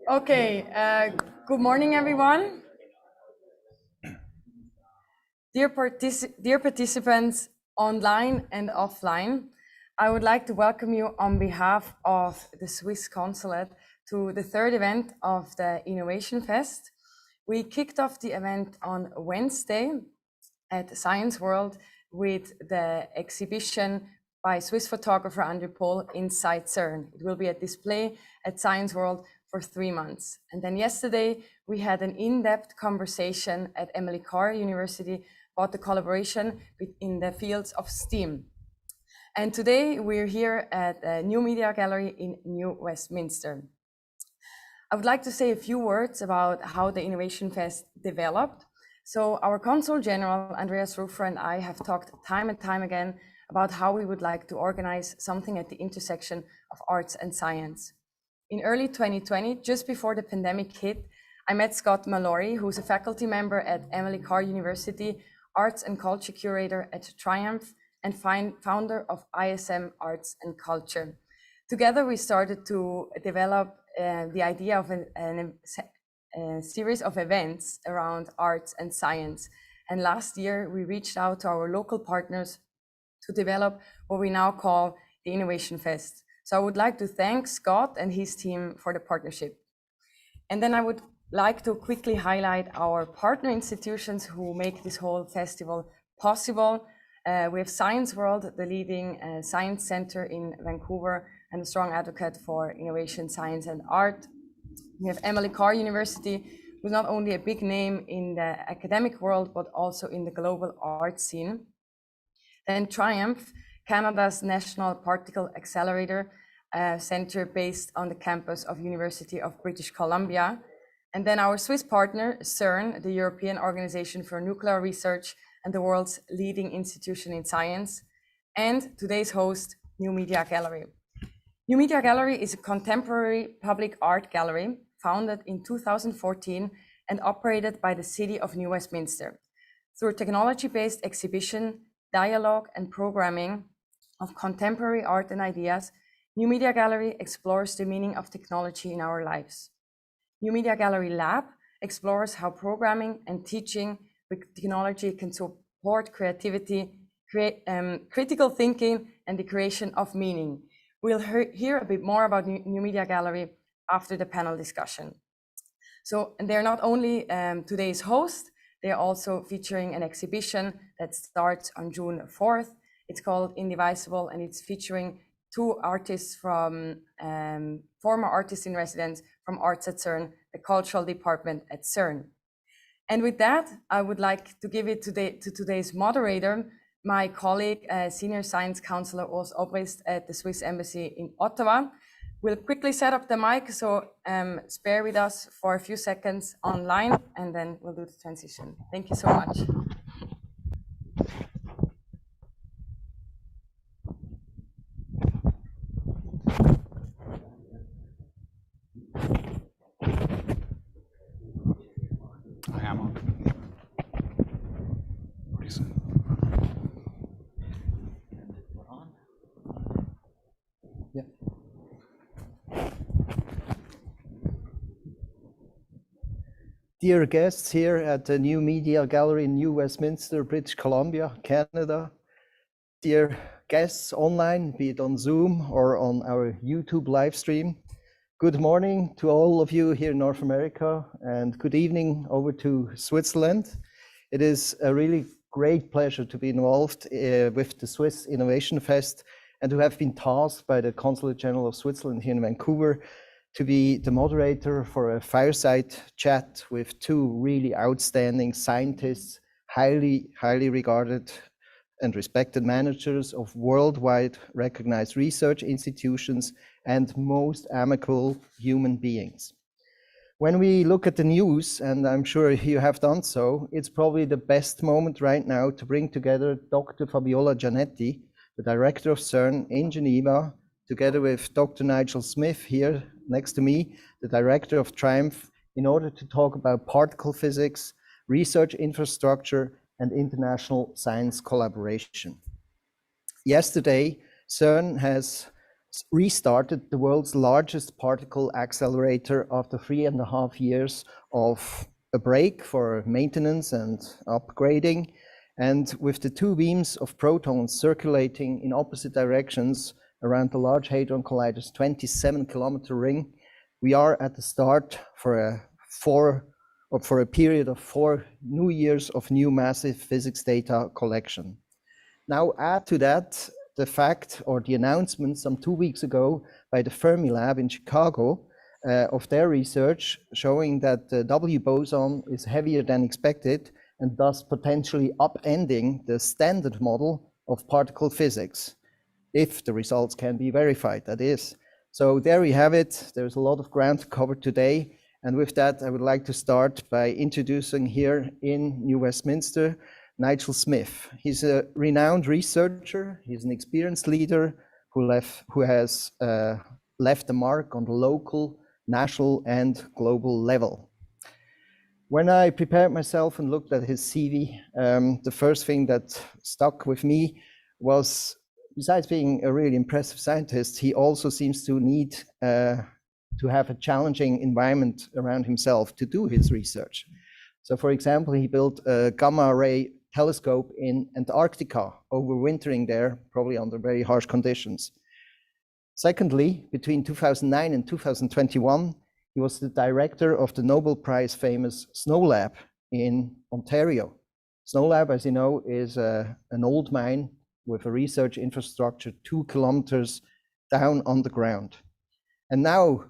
Okay, good morning, everyone. Dear participants online and offline, I would like to welcome you on behalf of the Swiss Consulate to the third event of the Innovation Fest. We kicked off the event on Wednesday at Science World with the exhibition by Swiss photographer Andrew Pohl, Inside CERN. It will be a display at Science World for 3 months. And then yesterday, we had an in-depth conversation at Emily Carr University about the collaboration in the fields of STEAM. And today, we're here at the New Media Gallery in New Westminster. I would like to say a few words about how the Innovation Fest developed. So our Consul General, Andreas Ruffer, and I have talked time and time again about how we would like to organize something at the intersection of arts and science. In early 2020, just before the pandemic hit, I met Scott Mallory, who's a faculty member at Emily Carr University, Arts and Culture Curator at TRIUMF, and founder of ISM Arts and Culture. Together, we started to develop the idea of a series of events around arts and science. And last year, we reached out to our local partners to develop what we now call the Innovation Fest. So I would like to thank Scott and his team for the partnership. And then I would like to quickly highlight our partner institutions who make this whole festival possible. We have Science World, the leading science center in Vancouver and a strong advocate for innovation, science and art. We have Emily Carr University, who's not only a big name in the academic world, but also in the global art scene. Then TRIUMF, Canada's National Particle Accelerator Center based on the campus of University of British Columbia. And then our Swiss partner, CERN, the European Organization for Nuclear Research and the world's leading institution in science. And today's host, New Media Gallery. New Media Gallery is a contemporary public art gallery founded in 2014 and operated by the City of New Westminster. Through technology-based exhibition, dialogue and programming of contemporary art and ideas, New Media Gallery explores the meaning of technology in our lives. New Media Gallery Lab explores how programming and teaching with technology can support creativity, critical thinking, and the creation of meaning. We'll hear a bit more about New Media Gallery after the panel discussion. So, and they're not only today's host, they're also featuring an exhibition that starts on June 4th. It's called Indivisible, and it's featuring 2 artists from former artists in residence from Arts at CERN, the cultural department at CERN. And with that, I would like to give it to today's moderator, my colleague, Senior Science Counsellor Obrist at the Swiss Embassy in Ottawa. We'll quickly set up the mic, so spare with us for a few seconds online, and then we'll do the transition. Thank you so much. I am on. Dear guests here at the New Media Gallery in New Westminster, British Columbia, Canada. Dear guests online, be it on Zoom or on our YouTube live stream. Good morning to all of you here in North America, and good evening over to Switzerland. It is a really great pleasure to be involved with the Swiss Innovation Fest and to have been tasked by the Consulate General of Switzerland here in Vancouver to be the moderator for a fireside chat with 2 really outstanding scientists, highly regarded and respected managers of worldwide recognized research institutions and most amicable human beings. When we look at the news, and I'm sure you have done so, it's probably the best moment right now to bring together Dr. Fabiola Gianotti, the director of CERN in Geneva, together with Dr. Nigel Smith here next to me, the director of TRIUMF, in order to talk about particle physics, research infrastructure, and international science collaboration. Yesterday, CERN has restarted the world's largest particle accelerator after 3.5 years of a break for maintenance and upgrading. And with the two beams of protons circulating in opposite directions around the Large Hadron Collider's 27-kilometer ring, we are at the start for a period of 4 new years of new massive physics data collection. Now add to that the fact or the announcement some 2 weeks ago by the Fermilab in Chicago of their research showing that the W boson is heavier than expected and thus potentially upending the standard model of particle physics, if the results can be verified, that is. So there we have it. There's a lot of ground covered today. And with that, I would like to start by introducing here in New Westminster, Nigel Smith. He's a renowned researcher. He's an experienced leader who has left a mark on the local, national, and global level. When I prepared myself and looked at his CV, the first thing that stuck with me was, besides being a really impressive scientist, he also seems to need to have a challenging environment around himself to do his research. So for example, he built a gamma ray telescope in Antarctica, overwintering there, probably under very harsh conditions. Secondly, between 2009 and 2021, he was the director of the Nobel Prize famous Snow Lab in Ontario. Snow Lab, as you know, is an old mine with a research infrastructure 2 kilometers down on the ground. And now,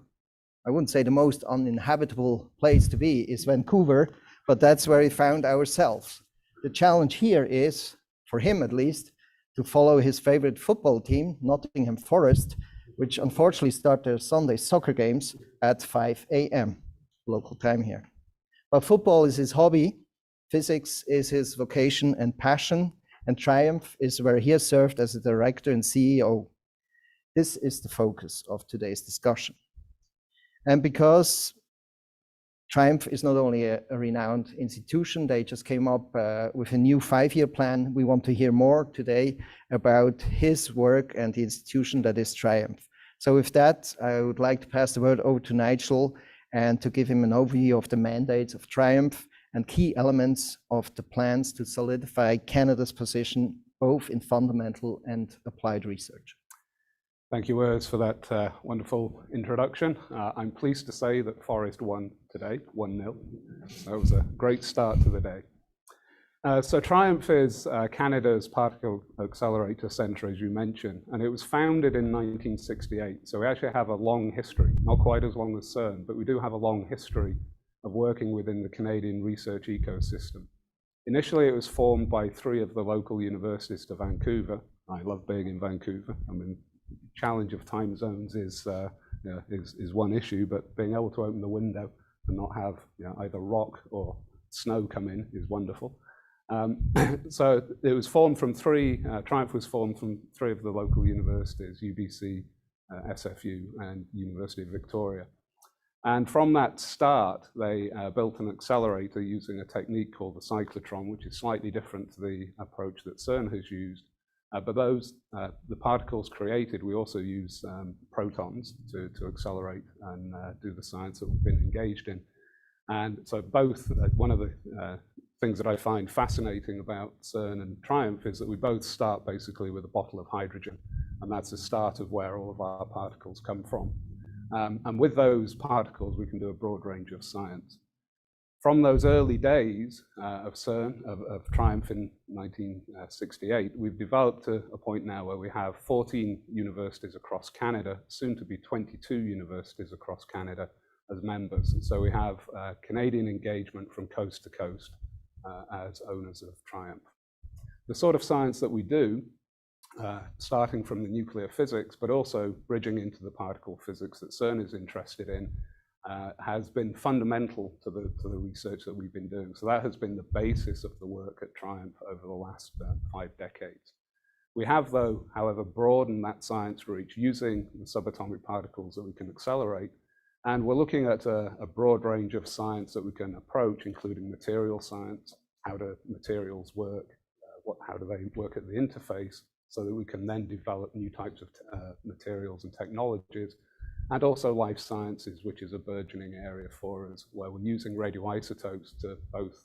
I wouldn't say the most uninhabitable place to be is Vancouver, but that's where we found ourselves. The challenge here is, for him at least, to follow his favorite football team, Nottingham Forest, which unfortunately start their Sunday soccer games at 5 a.m. local time here. But football is his hobby, physics is his vocation and passion, and TRIUMF is where he has served as a director and CEO. This is the focus of today's discussion. And because TRIUMF is not only a renowned institution, they just came up with a new 5-year plan. We want to hear more today about his work and the institution that is TRIUMF. So with that, I would like to pass the word over to Nigel and to give him an overview of the mandates of TRIUMF and key elements of the plans to solidify Canada's position, both in fundamental and applied research. Thank you, Urs, for that wonderful introduction. I'm pleased to say that Forest won today, 1-0. That was a great start to the day. So TRIUMF is Canada's particle accelerator centre, as you mentioned, and it was founded in 1968. So we actually have a long history, not quite as long as CERN, but we do have a long history of working within the Canadian research ecosystem. Initially, it was formed by 3 of the local universities to Vancouver. I love being in Vancouver. I mean, challenge of time zones is one issue, but being able to open the window and not have either rock or snow come in is wonderful. So it was formed from 3, TRIUMF was formed from 3 of the local universities, UBC, SFU, and University of Victoria. And from that start, they built an accelerator using a technique called the cyclotron, which is slightly different to the approach that CERN has used. But the particles created, we also use protons to accelerate and do the science that we've been engaged in. And so both, one of the things that I find fascinating about CERN and TRIUMF is that we both start basically with a bottle of hydrogen, and that's the start of where all of our particles come from. And with those particles, we can do a broad range of science. From those early days of CERN, of TRIUMF in 1968, we've developed to a point now where we have 14 universities across Canada, soon to be 22 universities across Canada as members. And so we have Canadian engagement from coast to coast as owners of TRIUMF. The sort of science that we do, starting from the nuclear physics, but also bridging into the particle physics that CERN is interested in, has been fundamental to the research that we've been doing. So that has been the basis of the work at TRIUMF over the last 5 decades. We have, though, however, broadened that science reach using the subatomic particles that we can accelerate. And we're looking at a broad range of science that we can approach, including material science, how do materials work, how do they work at the interface, so that we can then develop new types of materials and technologies, and also life sciences, which is a burgeoning area for us, where we're using radioisotopes to both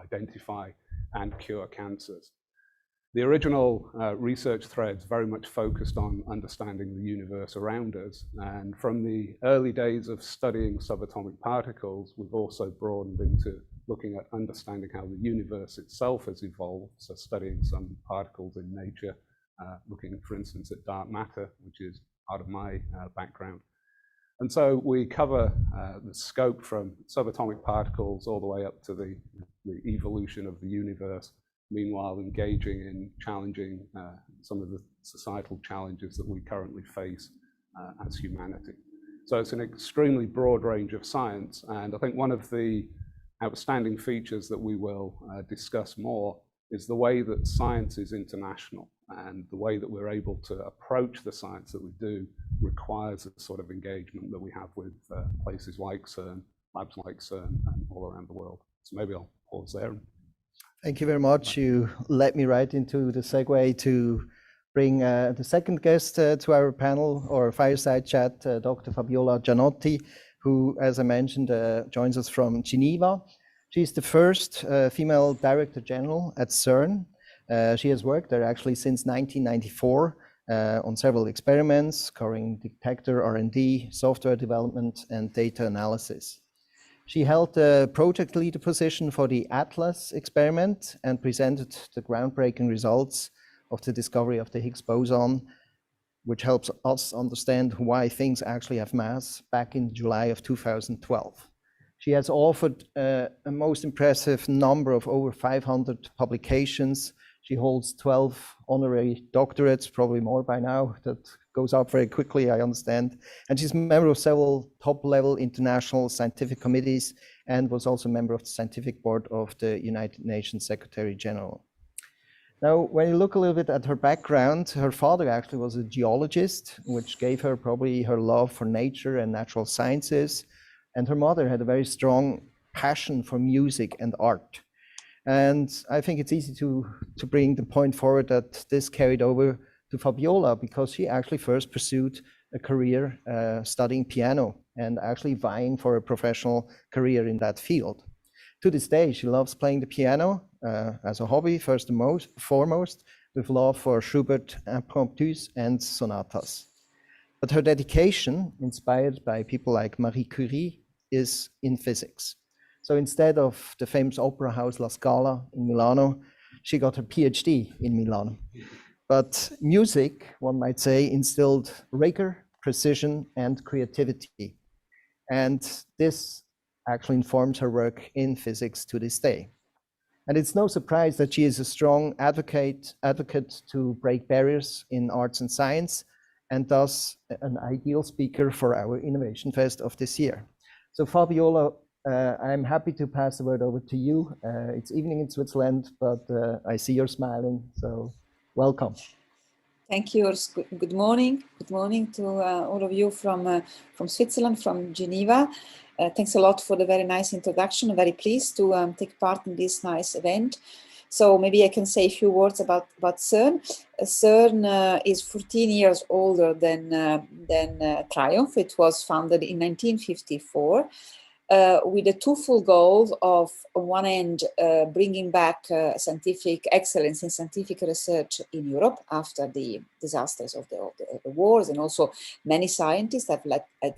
identify and cure cancers. The original research threads very much focused on understanding the universe around us, and from the early days of studying subatomic particles, we've also broadened into looking at understanding how the universe itself has evolved, so studying some particles in nature, looking, for instance, at dark matter, which is part of my background. And so we cover the scope from subatomic particles all the way up to the evolution of the universe, meanwhile engaging in challenging some of the societal challenges that we currently face as humanity. So it's an extremely broad range of science, and I think one of the outstanding features that we will discuss more is the way that science is international, and the way that we're able to approach the science that we do requires the sort of engagement that we have with places like CERN, labs like CERN, and all around the world. So maybe I'll pause there. Thank you very much. You led me right into the segue to bring the second guest to our panel or fireside chat, Dr. Fabiola Gianotti, who, as I mentioned, joins us from Geneva. She's the first female Director General at CERN. She has worked there actually since 1994 on several experiments covering detector R&D, software development, and data analysis. She held the project leader position for the ATLAS experiment and presented the groundbreaking results of the discovery of the Higgs boson, which helps us understand why things actually have mass, back in July of 2012. She has authored a most impressive number of over 500 publications. She holds 12 honorary doctorates, probably more by now. That goes up very quickly, I understand. And she's a member of several top-level international scientific committees and was also a member of the scientific board of the United Nations Secretary General. Now, when you look a little bit at her background, her father actually was a geologist, which gave her probably her love for nature and natural sciences. And her mother had a very strong passion for music and art. And I think it's easy to bring the point forward that this carried over to Fabiola, because she actually first pursued a career studying piano and actually vying for a professional career in that field. To this day, she loves playing the piano as a hobby, first and foremost, with love for Schubert, impromptus, and sonatas. But her dedication, inspired by people like Marie Curie, is in physics. So instead of the famous opera house La Scala in Milano, she got her PhD in Milano. But music, one might say, instilled rigor, precision, and creativity. And this actually informs her work in physics to this day. And it's no surprise that she is a strong advocate to break barriers in arts and science, and thus an ideal speaker for our Innovation Fest of this year. So Fabiola, I'm happy to pass the word over to you. It's evening in Switzerland, but I see you're smiling, so welcome. Thank you. Good morning. Good morning to all of you from Switzerland, from Geneva. Thanks a lot for the very nice introduction. I'm very pleased to take part in this nice event. So maybe I can say a few words about CERN. CERN is 14 years older than TRIUMF. It was founded in 1954 with the twofold goal of, on one end, bringing back scientific excellence in scientific research in Europe after the disasters of the wars, and also many scientists had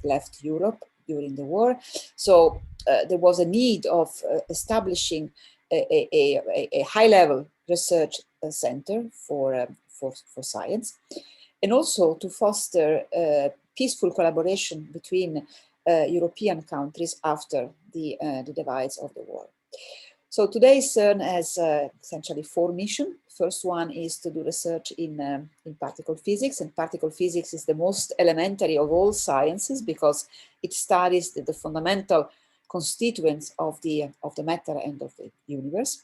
left Europe during the war. So there was a need of establishing a high-level research center for science, and also to foster peaceful collaboration between European countries after the divides of the war. So today CERN has essentially 4 missions. First one is to do research in particle physics, and particle physics is the most elementary of all sciences because it studies the fundamental constituents of the matter and of the universe.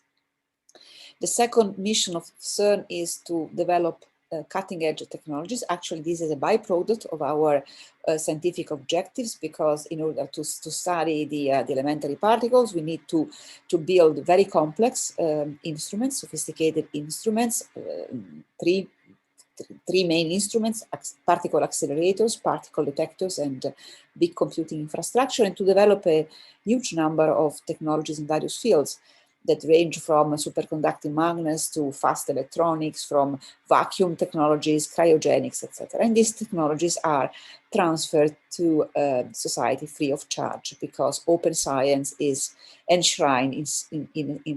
The second mission of CERN is to develop cutting-edge technologies. Actually, this is a byproduct of our scientific objectives, because in order to study the elementary particles, we need to build very complex instruments, sophisticated instruments, 3 three main instruments: particle accelerators, particle detectors, and big computing infrastructure, and to develop a huge number of technologies in various fields that range from superconducting magnets to fast electronics, from vacuum technologies, cryogenics, etc. And these technologies are transferred to society free of charge, because open science is enshrined in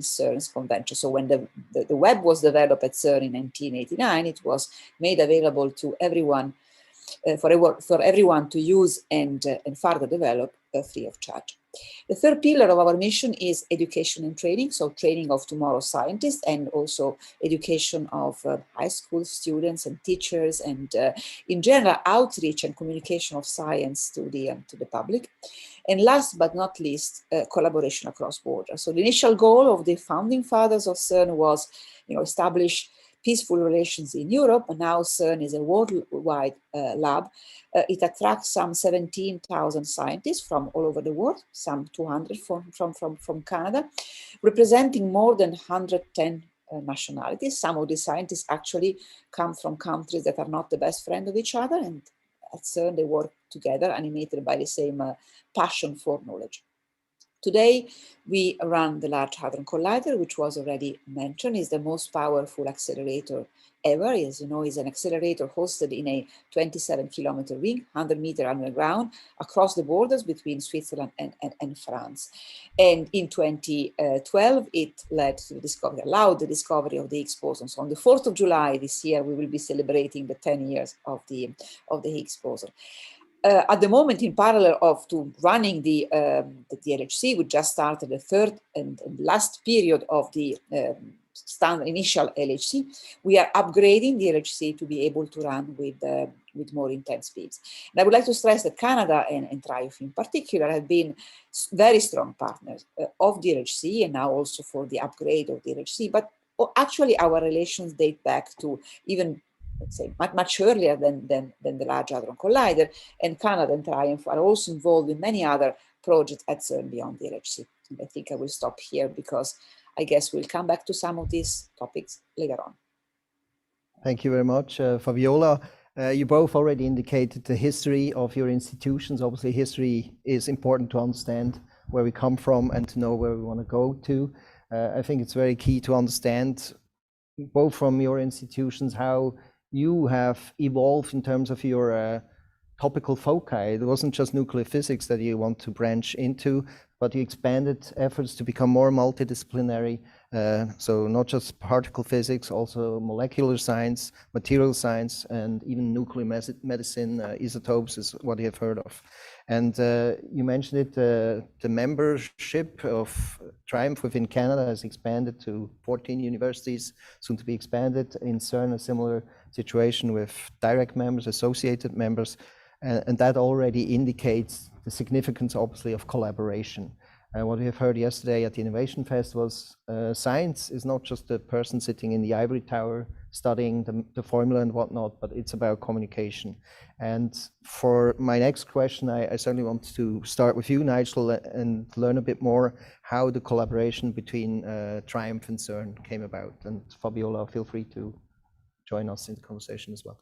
CERN's convention. So when the web was developed at CERN in 1989, it was made available to everyone, for everyone to use and further develop free of charge. The third pillar of our mission is education and training, so training of tomorrow's scientists, and also education of high school students and teachers, and in general outreach and communication of science to the public. And last but not least, collaboration across borders. So the initial goal of the founding fathers of CERN was, establish peaceful relations in Europe, and now CERN is a worldwide lab. It attracts some 17,000 scientists from all over the world, some 200 from Canada, representing more than 110 nationalities. Some of these scientists actually come from countries that are not the best friend of each other, and at CERN they work together, animated by the same passion for knowledge. Today, we run the Large Hadron Collider, which was already mentioned, is the most powerful accelerator ever. As you know, is an accelerator hosted in a 27-kilometer ring, 100-meter underground, across the borders between Switzerland and France. And in 2012, it allowed the discovery of the Higgs boson. So on the 4th of July this year, we will be celebrating the 10 years of the Higgs boson. At the moment, in parallel to running the LHC, we just started the third and last period of the standard initial LHC. We are upgrading the LHC to be able to run with more intense speeds. And I would like to stress that Canada and TRIUMF in particular have been very strong partners of the LHC, and now also for the upgrade of the LHC. But actually, our relations date back to even, let's say, much earlier than the Large Hadron Collider, and Canada and TRIUMF are also involved in many other projects at CERN beyond the LHC. And I think I will stop here, because I guess we'll come back to some of these topics later on. Thank you very much, Fabiola. You both already indicated the history of your institutions. Obviously, history is important to understand where we come from and to know where we want to go to. I think it's very key to understand, both from your institutions, how you have evolved in terms of your topical foci. It wasn't just nuclear physics that you want to branch into, but you expanded efforts to become more multidisciplinary. So not just particle physics, also molecular science, material science, and even nuclear medicine, isotopes is what you have heard of. And you mentioned it, the membership of TRIUMF within Canada has expanded to 14 universities, soon to be expanded. In CERN, a similar situation with direct members, associated members, and that already indicates the significance, obviously, of collaboration. What we have heard yesterday at the Innovation Fest was science is not just the person sitting in the ivory tower studying the formula and whatnot, but it's about communication. And for my next question, I certainly want to start with you, Nigel, and learn a bit more how the collaboration between TRIUMF and CERN came about. And Fabiola, feel free to join us in the conversation as well.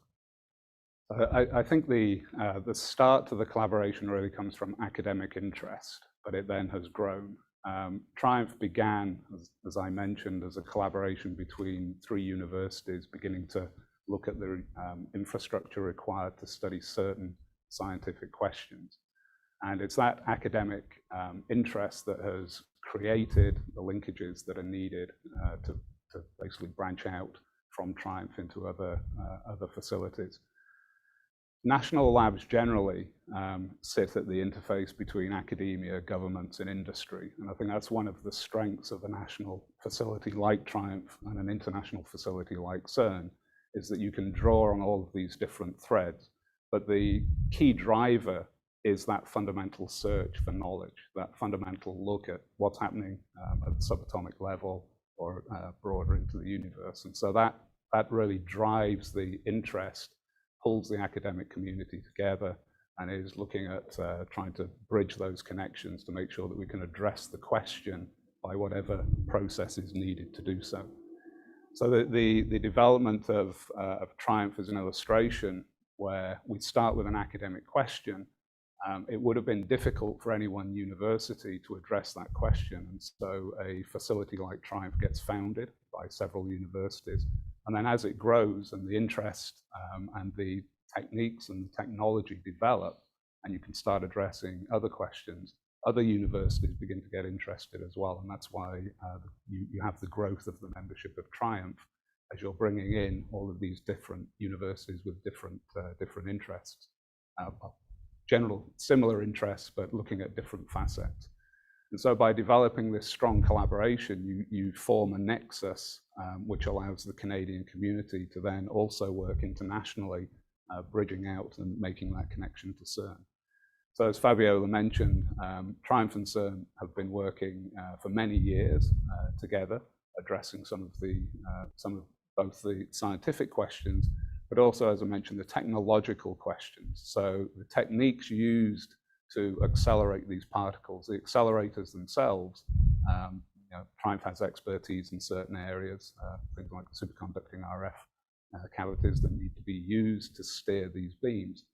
I think the start to the collaboration really comes from academic interest, but it then has grown. TRIUMF began, as I mentioned, as a collaboration between 3 universities beginning to look at the infrastructure required to study certain scientific questions. And it's that academic interest that has created the linkages that are needed to basically branch out from TRIUMF into other facilities. National labs generally sit at the interface between academia, governments, and industry. And I think that's one of the strengths of a national facility like TRIUMF and an international facility like CERN, is that you can draw on all of these different threads. But the key driver is that fundamental search for knowledge, that fundamental look at what's happening at the subatomic level or broader into the universe. And so that really drives the interest, pulls the academic community together, and is looking at trying to bridge those connections to make sure that we can address the question by whatever process is needed to do so. So the development of TRIUMF is an illustration where we start with an academic question. It would have been difficult for any one university to address that question. And so a facility like TRIUMF gets founded by several universities. And then as it grows and the interest and the techniques and the technology develop, and you can start addressing other questions, other universities begin to get interested as well. And that's why you have the growth of the membership of TRIUMF as you're bringing in all of these different universities with different interests. General similar interests, but looking at different facets. And so by developing this strong collaboration, you form a nexus which allows the Canadian community to then also work internationally, bridging out and making that connection to CERN. So as Fabiola mentioned, TRIUMF and CERN have been working for many years together, addressing some of both the scientific questions, but also, as I mentioned, the technological questions. So the techniques used to accelerate these particles, the accelerators themselves, TRIUMF has expertise in certain areas, things like superconducting RF cavities that need to be used to steer these beams.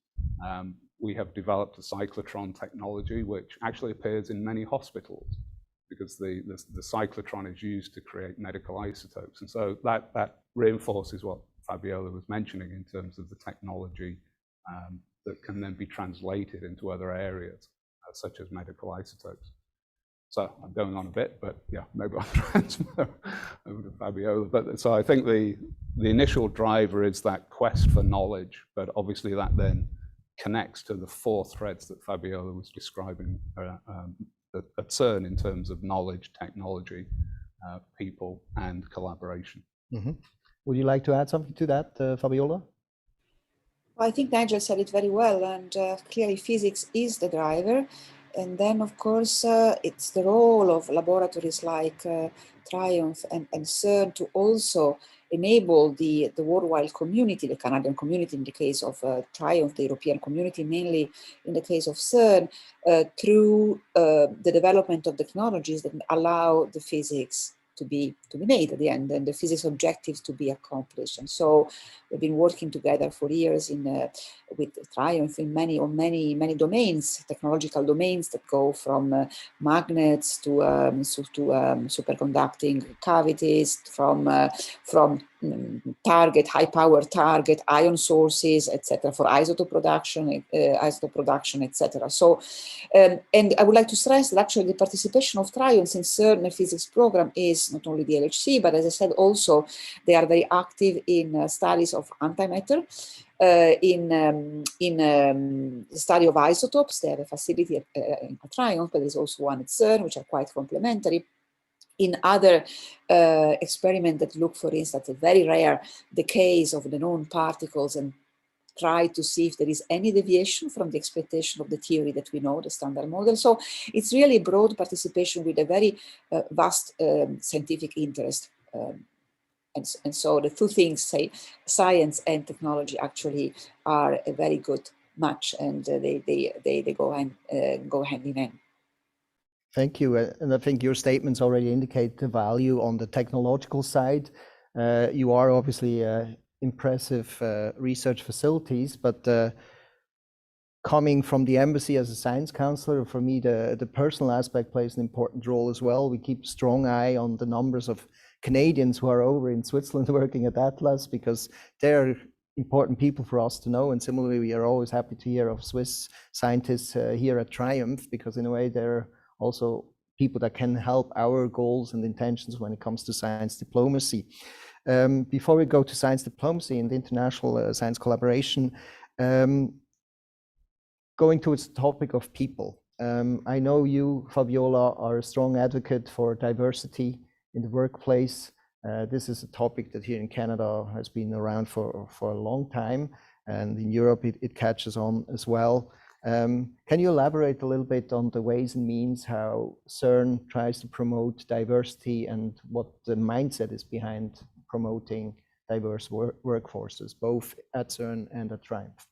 We have developed a cyclotron technology, which actually appears in many hospitals because the cyclotron is used to create medical isotopes. And so that reinforces what Fabiola was mentioning in terms of the technology that can then be translated into other areas, such as medical isotopes. So I'm going on a bit, but yeah, maybe I'll transfer over to Fabiola. But so I think the initial driver is that quest for knowledge, but obviously that then connects to the four threads that Fabiola was describing at CERN in terms of knowledge, technology, people, and collaboration. Mm-hmm. Would you like to add something to that, Fabiola? Well, I think Nigel said it very well, and clearly physics is the driver. And then, of course, it's the role of laboratories like TRIUMF and CERN to also enable the worldwide community, the Canadian community in the case of TRIUMF, the European community mainly in the case of CERN, through the development of technologies that allow the physics to be made at the end and the physics objectives to be accomplished. And so we've been working together for years with TRIUMF in many domains, technological domains that go from magnets to superconducting cavities, from high power target ion sources, etc., for isotope production, etc. So, and I would like to stress that actually the participation of TRIUMF in CERN physics program is not only the LHC, but as I said, also they are very active in studies of antimatter, in study of isotopes. They have a facility at TRIUMF, but there's also one at CERN, which are quite complementary. In other experiments that look, for instance, at very rare decays of the known particles and try to see if there is any deviation from the expectation of the theory that we know, the standard model. So it's really broad participation with a very vast scientific interest. And so the two things, say, science and technology actually are a very good match, and they go hand in hand. Thank you. And I think your statements already indicate the value on the technological side. You are obviously impressive research facilities, but coming from the embassy as a science counselor, for me, the personal aspect plays an important role as well. We keep a strong eye on the numbers of Canadians who are over in Switzerland working at Atlas, because they're important people for us to know. And similarly, we are always happy to hear of Swiss scientists here at TRIUMF, because in a way, they're also people that can help our goals and intentions when it comes to science diplomacy. Before we go to science diplomacy and international science collaboration, going towards the topic of people. I know you, Fabiola, are a strong advocate for diversity in the workplace. This is a topic that here in Canada has been around for a long time, and in Europe it catches on as well. Can you elaborate a little bit on the ways and means how CERN tries to promote diversity and what the mindset is behind promoting diverse workforces, both at CERN and at TRIUMF?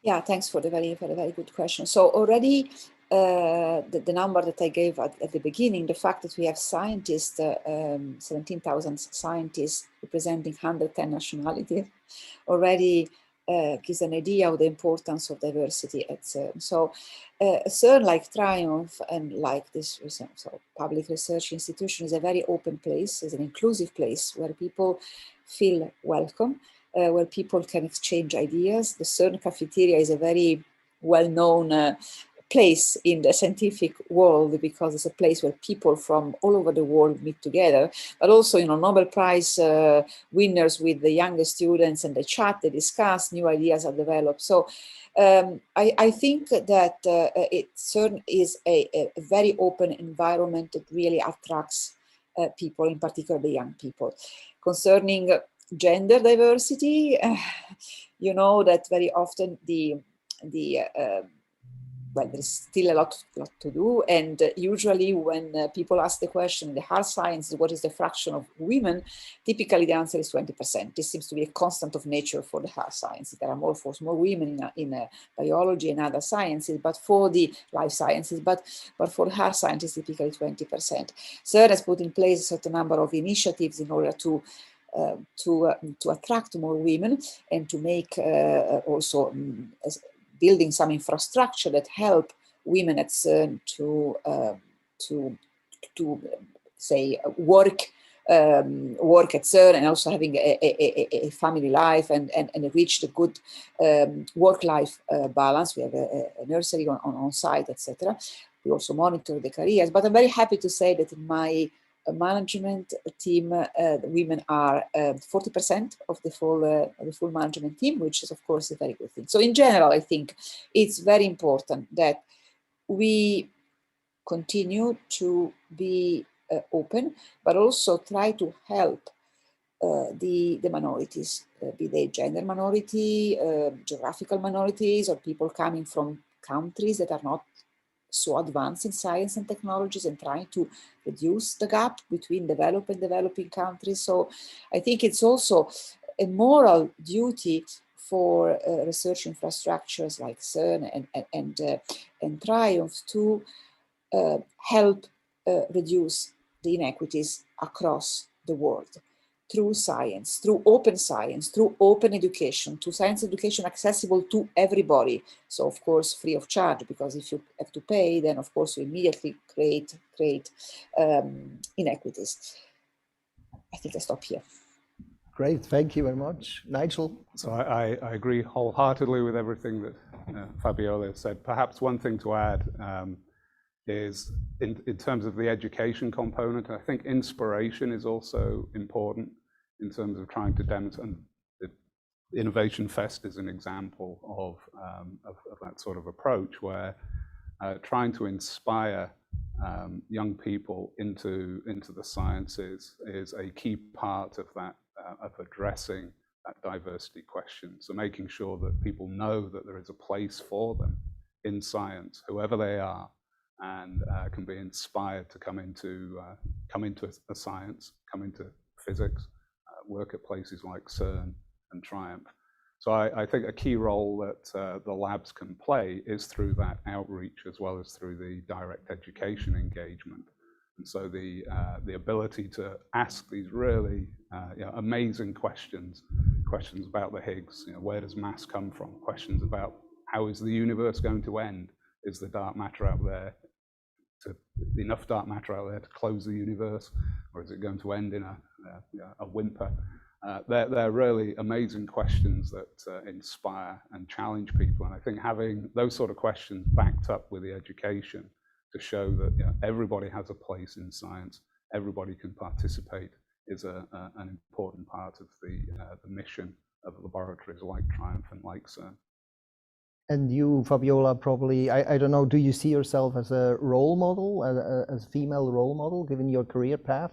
Yeah, thanks for the very good question. So already the number that I gave at the beginning, the fact that we have scientists, 17,000 scientists representing 110 nationalities, already gives an idea of the importance of diversity at CERN. So CERN, like TRIUMF and like this public research institution, is a very open place, is an inclusive place where people feel welcome, where people can exchange ideas. The CERN cafeteria is a very well-known place in the scientific world, because it's a place where people from all over the world meet together, but also, you know, Nobel Prize winners with the younger students, and they chat, they discuss, new ideas are developed. So I think that CERN is a very open environment that really attracts people, in particular the young people. Concerning gender diversity, you know that very often well, there's still a lot to do, and usually when people ask the question in the hard sciences, what is the fraction of women, typically the answer is 20%. This seems to be a constant of nature for the hard sciences. There are more women in biology and other sciences, but for the life sciences, but for the hard sciences, typically 20%. CERN has put in place a certain number of initiatives in order to attract more women, and to make also building some infrastructure that help women at CERN to say work at CERN, and also having a family life and reach the good work-life balance. We have a nursery on site, etc. We also monitor the careers. But I'm very happy to say that in my management team, women are 40% of the full management team, which is of course a very good thing. So in general, I think it's very important that we continue to be open, but also try to help the minorities, be they gender minority, geographical minorities, or people coming from countries that are not so advanced in science and technologies, and trying to reduce the gap between developed and developing countries. So I think it's also a moral duty for research infrastructures like CERN and TRIUMF to help reduce the inequities across the world through science, through open education, to science education accessible to everybody. So of course, free of charge, because if you have to pay, then of course you immediately create inequities. I think I stop here. Great, thank you very much. Nigel? So I agree wholeheartedly with everything that Fabiola said. Perhaps one thing to add is in terms of the education component, I think inspiration is also important in terms of trying to demonstrate. The Innovation Fest is an example of that sort of approach, where trying to inspire young people into the sciences is a key part of that, of addressing that diversity question. So making sure that people know that there is a place for them in science, whoever they are, and can be inspired to come into a science, come into physics, work at places like CERN and TRIUMF. So I think a key role that the labs can play is through that outreach, as well as through the direct education engagement. And so the ability to ask these really amazing questions about the Higgs, where does mass come from? Questions about how is the universe going to end? Is the dark matter out there? Enough dark matter out there to close the universe, or is it going to end in a whimper? They're really amazing questions that inspire and challenge people, and I think having those sort of questions backed up with the education to show that everybody has a place in science, everybody can participate, is an important part of the mission of laboratories like TRIUMF and like CERN. And you, Fabiola, probably, I don't know, do you see yourself as a role model, as a female role model, given your career path?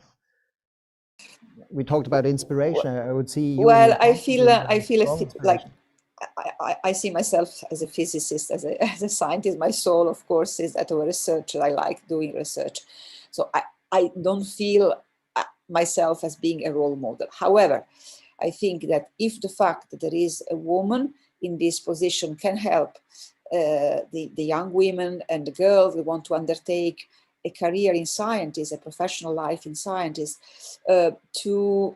We talked about inspiration. I would see you. Well, I feel like I see myself as a physicist, as a scientist. My soul, of course, is at a researcher. I like doing research. So I don't feel myself as being a role model. However, I think that if the fact that there is a woman in this position can help the young women and the girls who want to undertake a career in scientists, a professional life in scientists, to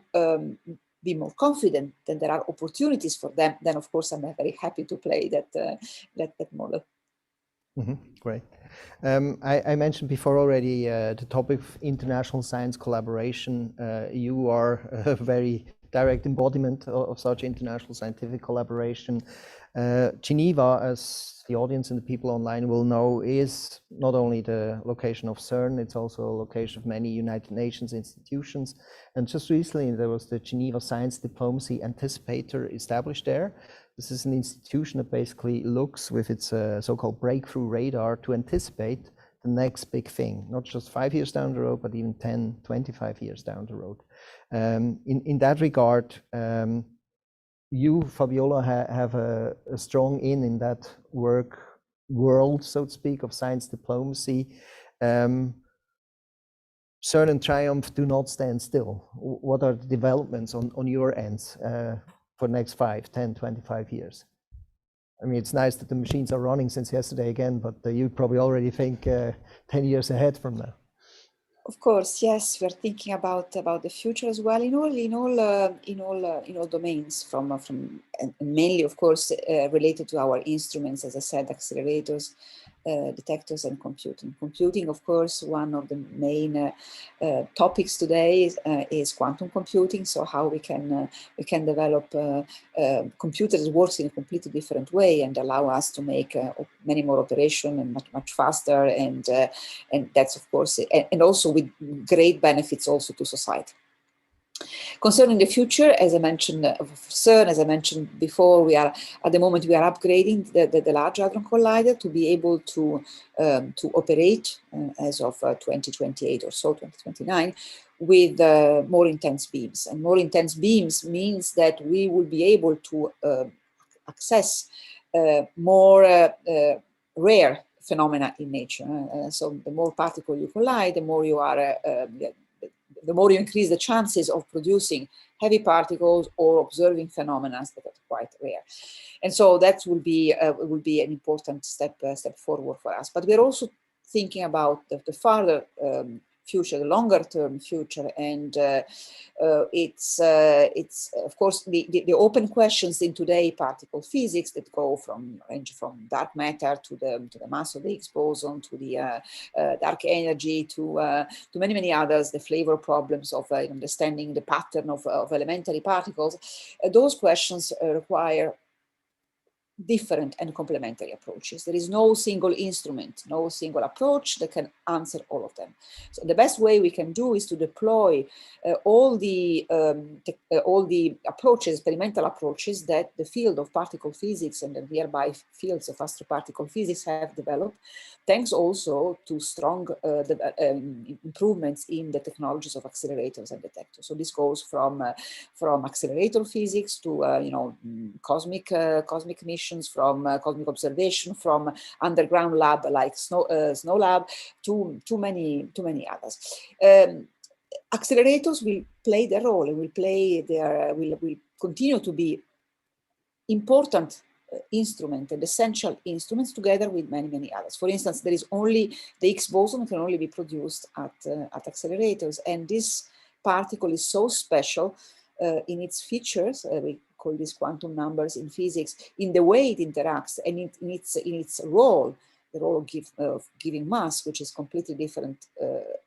be more confident that there are opportunities for them, then of course I'm very happy to play that model. Great. I mentioned before already the topic of international science collaboration. You are a very direct embodiment of such international scientific collaboration. Geneva, as the audience and the people online will know, is not only the location of CERN, it's also a location of many United Nations institutions. And just recently there was the Geneva Science Diplomacy Anticipator established there. This is an institution that basically looks with its so-called breakthrough radar to anticipate the next big thing, not just 5 years down the road, but even 10, 25 years down the road. In that regard, you, Fabiola, have a strong in that world, so to speak, of science diplomacy. CERN and TRIUMF do not stand still. What are the developments on your ends for the next 5, 10, 25 years? I mean, it's nice that the machines are running since yesterday again, but you probably already think 10 years ahead from now. Of course, yes, we're thinking about the future as well in all domains, from and mainly, of course, related to our instruments, as I said, accelerators, detectors, and computing. Computing, of course, one of the main topics today is quantum computing. So how we can develop computers that works in a completely different way and allow us to make many more operations and much faster, and that's of course, and also with great benefits also to society. Concerning the future, as I mentioned, of CERN, as I mentioned before, we are at the moment we are upgrading the Large Hadron Collider to be able to operate as of 2028 or so, 2029, with more intense beams. And more intense beams means that we will be able to access more rare phenomena in nature. So the more particles you collide, the more you are the more you increase the chances of producing heavy particles or observing phenomena that are quite rare. And so that will be an important step forward for us. But we're also thinking about the farther future, the longer term future, and it's of course the open questions in today particle physics that go range from dark matter to the mass of the Higgs boson, to the dark energy, to many others, the flavor problems of understanding the pattern of elementary particles. Those questions require different and complementary approaches. There is no single instrument, no single approach that can answer all of them. So the best way we can do is to deploy all the approaches, experimental approaches that the field of particle physics and the nearby fields of astroparticle physics have developed, thanks also to strong improvements in the technologies of accelerators and detectors. So this goes from accelerator physics to cosmic missions, from cosmic observation, from underground lab like Snow Lab, to many others. Accelerators will play their role and will continue to be important instrument and essential instruments, together with many others. For instance, there is only the Higgs boson can only be produced at accelerators, and this particle is so special in its features. We call these quantum numbers in physics, in the way it interacts, and in its role, the role of giving mass, which is completely different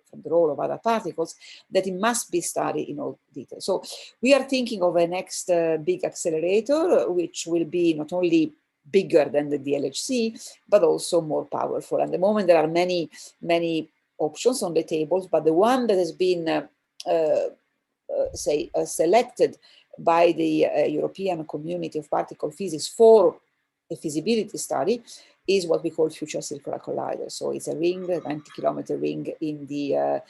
from the role of other particles, that it must be studied in all detail. So we are thinking of a next big accelerator, which will be not only bigger than the DLHC, but also more powerful. At the moment, there are many options on the tables, but the one that has been selected by the European Community of Particle Physics for a feasibility study is what we call Future Circular Collider. So it's a ring, a 90-kilometer ring in the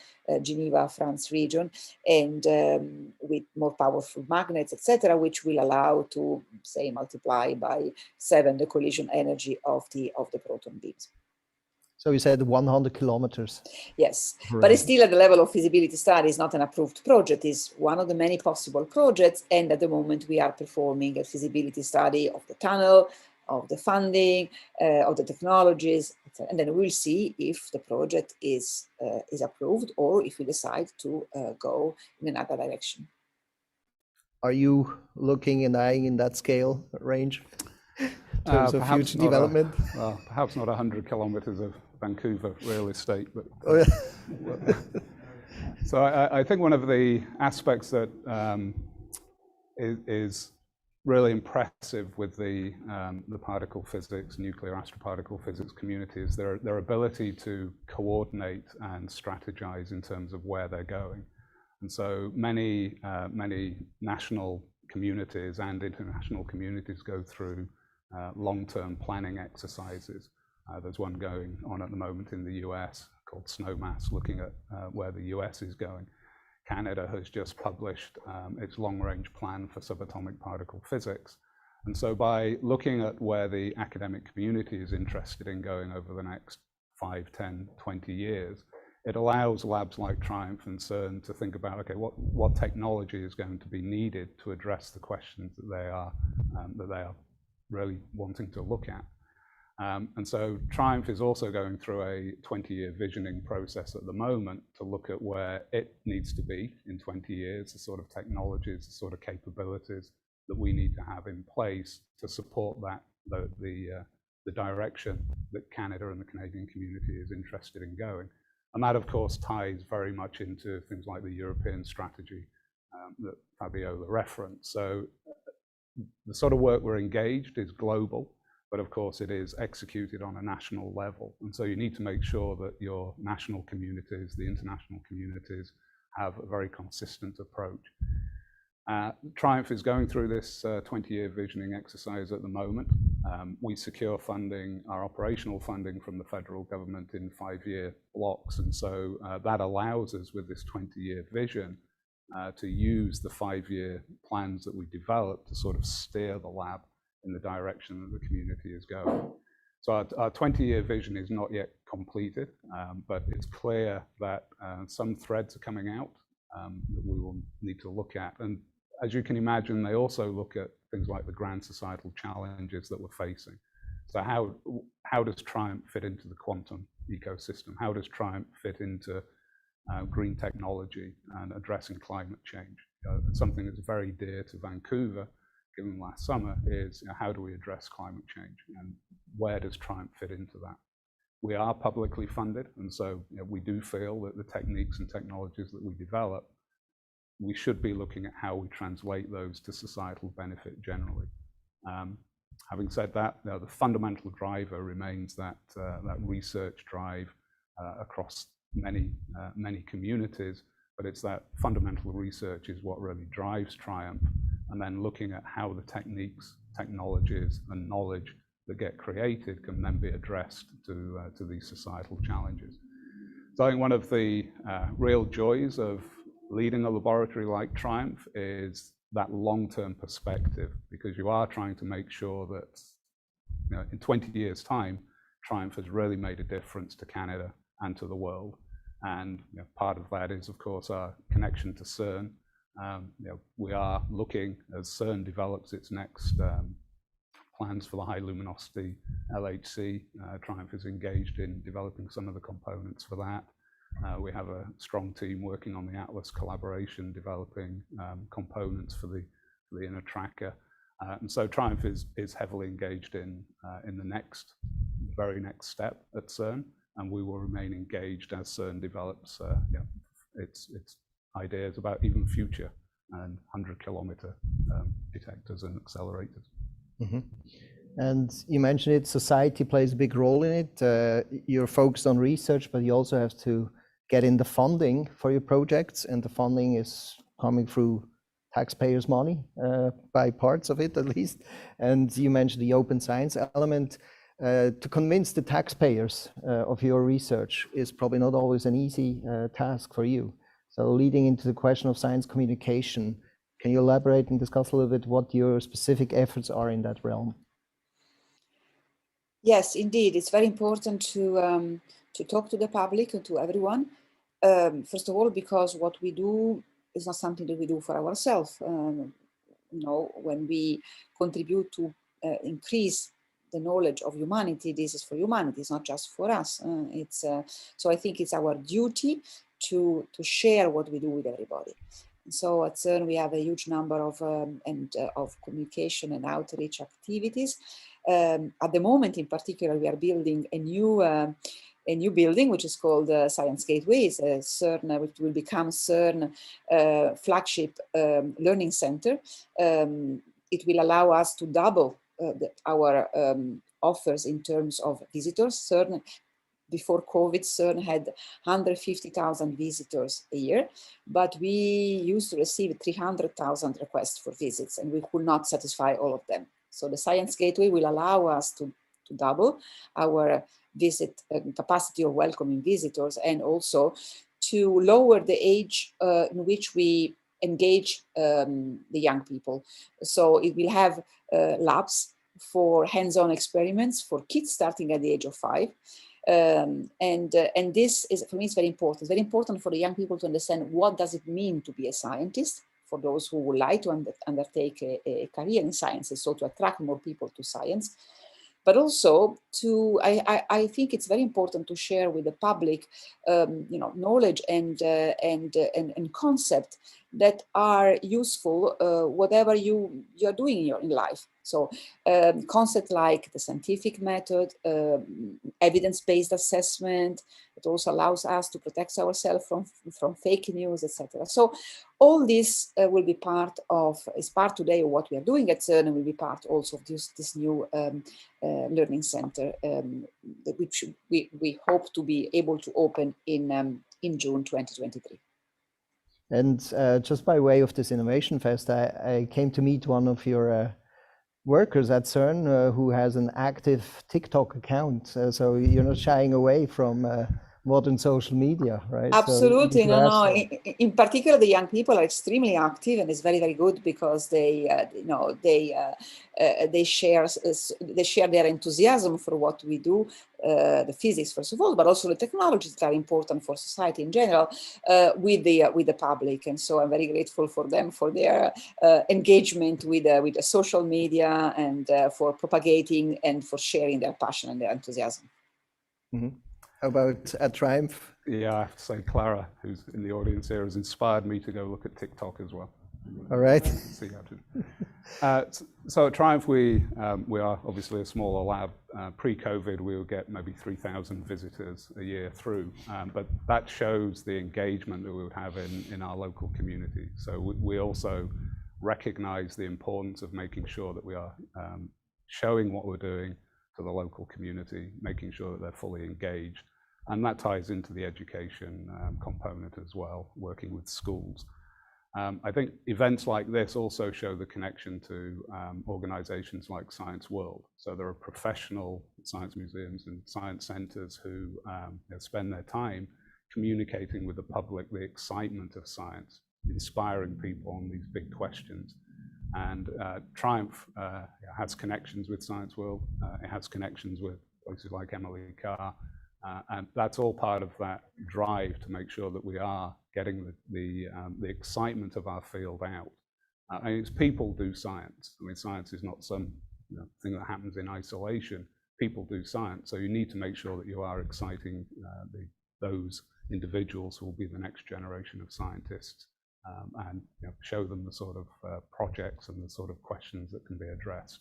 Geneva, France region, and with more powerful magnets, etc., which will allow to, say, multiply by 7 the collision energy of the proton beams. So you said 100 kilometers. Yes, but it's still at the level of feasibility study. It's not an approved project. It's one of the many possible projects. And at the moment, we are performing a feasibility study of the tunnel, of the funding, of the technologies, and then we'll see if the project is approved or if we decide to go in another direction. Are you looking and eyeing in that scale range in terms of future development? Well, perhaps not 100 kilometers of Vancouver real estate, but Oh, yeah. so I think one of the aspects that is really impressive with the particle physics, nuclear astroparticle physics community is their ability to coordinate and strategize in terms of where they're going. And so many national communities and international communities go through long-term planning exercises. There's one going on at the moment in the US called SNOWMAS, looking at where the US is going. Canada has just published its long-range plan for subatomic particle physics. And so by looking at where the academic community is interested in going over the next 5, 10, 20 years, it allows labs like TRIUMF and CERN to think about, okay, what technology is going to be needed to address the questions that they are really wanting to look at. And so TRIUMF is also going through a 20-year visioning process at the moment to look at where it needs to be in 20 years, the sort of technologies, the sort of capabilities that we need to have in place to support that, the direction that Canada and the Canadian community is interested in going. And that, of course, ties very much into things like the European strategy that Fabiola referenced. So the sort of work we're engaged is global, but of course it is executed on a national level. And so you need to make sure that your national communities, the international communities, have a very consistent approach. TRIUMF is going through this 20-year visioning exercise at the moment. We secure funding, our operational funding from the federal government in 5-year blocks. And so that allows us with this 20-year vision to use the 5-year plans that we develop to sort of steer the lab in the direction that the community is going. So our 20-year vision is not yet completed, but it's clear that some threads are coming out that we will need to look at. And as you can imagine, they also look at things like the grand societal challenges that we're facing. So how does TRIUMF fit into the quantum ecosystem? How does TRIUMF fit into green technology and addressing climate change? Something that's very dear to Vancouver, given last summer, is how do we address climate change and where does TRIUMF fit into that? We are publicly funded, and so we do feel that the techniques and technologies that we develop, we should be looking at how we translate those to societal benefit generally. Having said that, the fundamental driver remains that research drive across many communities, but it's that fundamental research is what really drives TRIUMF, and then looking at how the techniques, technologies, and knowledge that get created can then be addressed to these societal challenges. So I think one of the real joys of leading a laboratory like TRIUMF is that long-term perspective, because you are trying to make sure that in 20 years' time, TRIUMF has really made a difference to Canada and to the world. And part of that is, of course, our connection to CERN. We are looking, as CERN develops its next plans for the high luminosity LHC, TRIUMF is engaged in developing some of the components for that. We have a strong team working on the Atlas collaboration, developing components for the inner tracker. And so TRIUMF is heavily engaged in the very next step at CERN, and we will remain engaged as CERN develops its ideas about even future and 100-kilometer detectors and accelerators. Mm-hmm. And you mentioned it, society plays a big role in it. You're focused on research, but you also have to get in the funding for your projects, and the funding is coming through taxpayers' money, by parts of it at least. And you mentioned the open science element. To convince the taxpayers of your research is probably not always an easy task for you. So leading into the question of science communication, can you elaborate and discuss a little bit what your specific efforts are in that realm? Yes, indeed. It's very important to talk to the public and to everyone. First of all, because what we do is not something that we do for ourselves. When we contribute to increase the knowledge of humanity, this is for humanity, it's not just for us. So I think it's our duty to share what we do with everybody. So at CERN we have a huge number of communication and outreach activities. At the moment, in particular, we are building a new building, which is called Science Gateway. It's a CERN, which will become CERN flagship learning center. It will allow us to double our offers in terms of visitors. CERN, before COVID, CERN had 150,000 visitors a year, but we used to receive 300,000 requests for visits, and we could not satisfy all of them. So the Science Gateway will allow us to double our visit capacity of welcoming visitors, and also to lower the age in which we engage the young people. So it will have labs for hands-on experiments for kids starting at the age of 5. And this is, for me, it's very important. It's very important for the young people to understand what does it mean to be a scientist, for those who would like to undertake a career in sciences, so to attract more people to science. But also I think it's very important to share with the public, knowledge and concept that are useful, whatever you are doing in life. So concepts like the scientific method, evidence-based assessment, it also allows us to protect ourselves from fake news, etc. So all this will be part today of what we are doing at CERN, and will be part also of this new learning center, which we hope to be able to open in June 2023. And just by way of this Innovation Fest, I came to meet one of your workers at CERN who has an active TikTok account. So you're not shying away from modern social media, right? Absolutely, so in particular, the young people are extremely active, and it's very, very good because they share their enthusiasm for what we do, the physics first of all, but also the technologies that are important for society in general, with the public. And so I'm very grateful for them for their engagement with the social media, and for propagating and for sharing their passion and their enthusiasm. Mm-hmm. How about at TRIUMF? Yeah, I have to say Clara, who's in the audience here, has inspired me to go look at TikTok as well. All right. See how to. So at TRIUMF, we are obviously a smaller lab. Pre-COVID, we would get maybe 3,000 visitors a year through, but that shows the engagement that we would have in our local community. So we also recognize the importance of making sure that we are showing what we're doing to the local community, making sure that they're fully engaged. And that ties into the education component as well, working with schools. I think events like this also show the connection to organizations like Science World. So there are professional science museums and science centers who spend their time communicating with the public the excitement of science, inspiring people on these big questions. And TRIUMF has connections with Science World. It has connections with places like Emily Carr. And that's all part of that drive to make sure that we are getting the excitement of our field out. And it's people do science. I mean, science is not some thing that happens in isolation. People do science. So you need to make sure that you are exciting those individuals who will be the next generation of scientists, and show them the sort of projects and the sort of questions that can be addressed.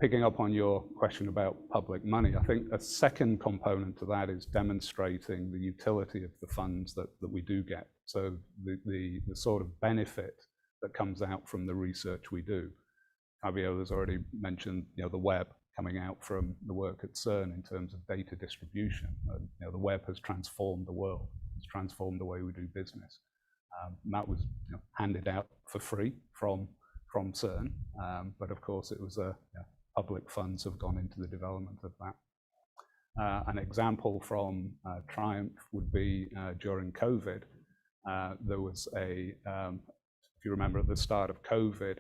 Picking up on your question about public money, I think a second component to that is demonstrating the utility of the funds that we do get. So the sort of benefit that comes out from the research we do. Fabiola's already mentioned the web coming out from the work at CERN in terms of data distribution. The web has transformed the world. It's transformed the way we do business. And that was handed out for free from CERN, but of course it was public funds have gone into the development of that. An example from TRIUMF would be during COVID. There was if you remember at the start of COVID,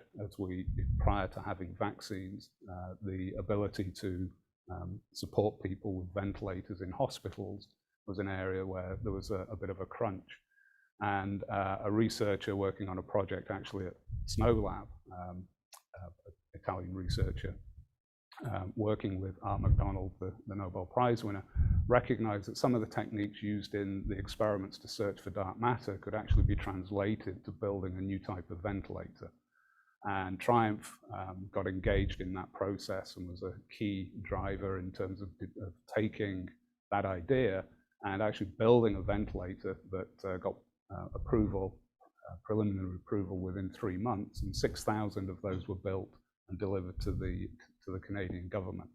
prior to having vaccines, the ability to support people with ventilators in hospitals was an area where there was a bit of a crunch. And a researcher working on a project actually at Snow Lab, Italian researcher, working with Art MacDonald, the Nobel Prize winner, recognized that some of the techniques used in the experiments to search for dark matter could actually be translated to building a new type of ventilator. And TRIUMF got engaged in that process and was a key driver in terms of taking that idea and actually building a ventilator that got preliminary approval within 3 months, and 6,000 of those were built and delivered to the Canadian government.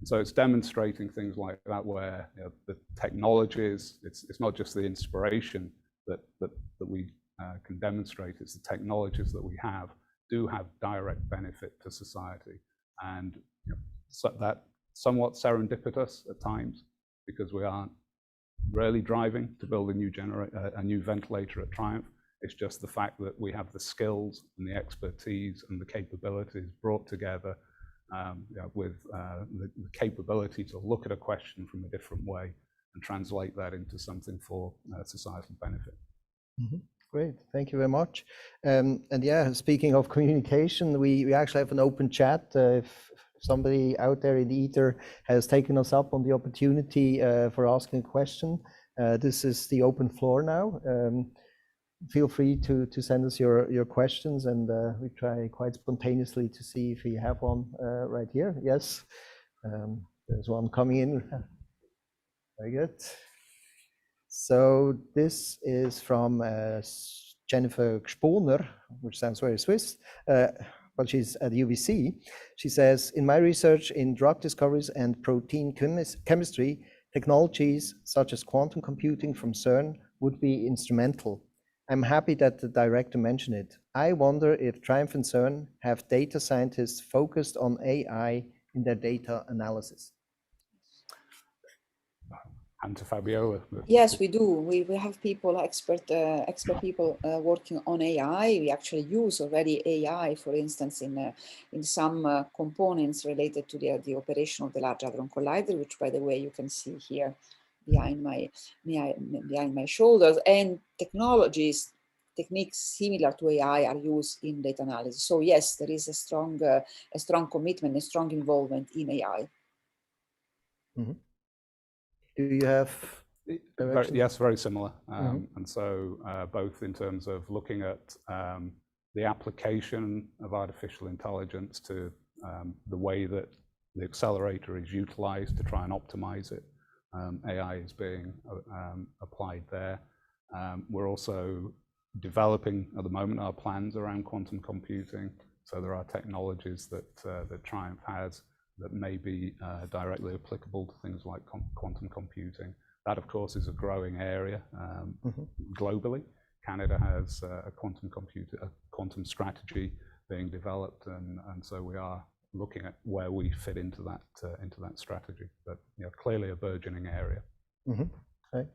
So it's demonstrating things like that, where the technologies, it's not just the inspiration that we can demonstrate, it's the technologies that we have do have direct benefit to society. And so that somewhat serendipitous at times, because we aren't really driving to build a new ventilator at TRIUMF. It's just the fact that we have the skills and the expertise and the capabilities brought together with the capability to look at a question from a different way and translate that into something for societal benefit. Mm-hmm. Great, thank you very much. And yeah, speaking of communication, we actually have an open chat. If somebody out there in the ether has taken us up on the opportunity for asking a question, this is the open floor now. Feel free to send us your questions, and we try quite spontaneously to see if we have one right here. Yes, there's one coming in. Very good. So this is from Jennifer Sponer, which sounds very Swiss, but she's at UBC. She says, in my research in drug discoveries and protein chemistry, technologies such as quantum computing from CERN would be instrumental. I'm happy that the director mentioned it. I wonder if TRIUMF and CERN have data scientists focused on AI in their data analysis. And to Fabiola. Yes, we do. We have people, expert people working on AI. We actually use already AI, for instance, in some components related to the operation of the Large Hadron Collider, which, by the way, you can see here behind my shoulders. And techniques similar to AI are used in data analysis. So yes, there is a strong commitment, a strong involvement in AI. Mm-hmm. Do you have yes, very similar. And so both in terms of looking at the application of artificial intelligence to the way that the accelerator is utilized to try and optimize it. AI is being applied there. We're also developing at the moment our plans around quantum computing. So there are technologies that TRIUMF has that may be directly applicable to things like quantum computing. That, of course, is a growing area globally. Canada has a quantum strategy being developed, and so we are looking at where we fit into that strategy. But clearly a burgeoning area. Mm-hmm. Okay.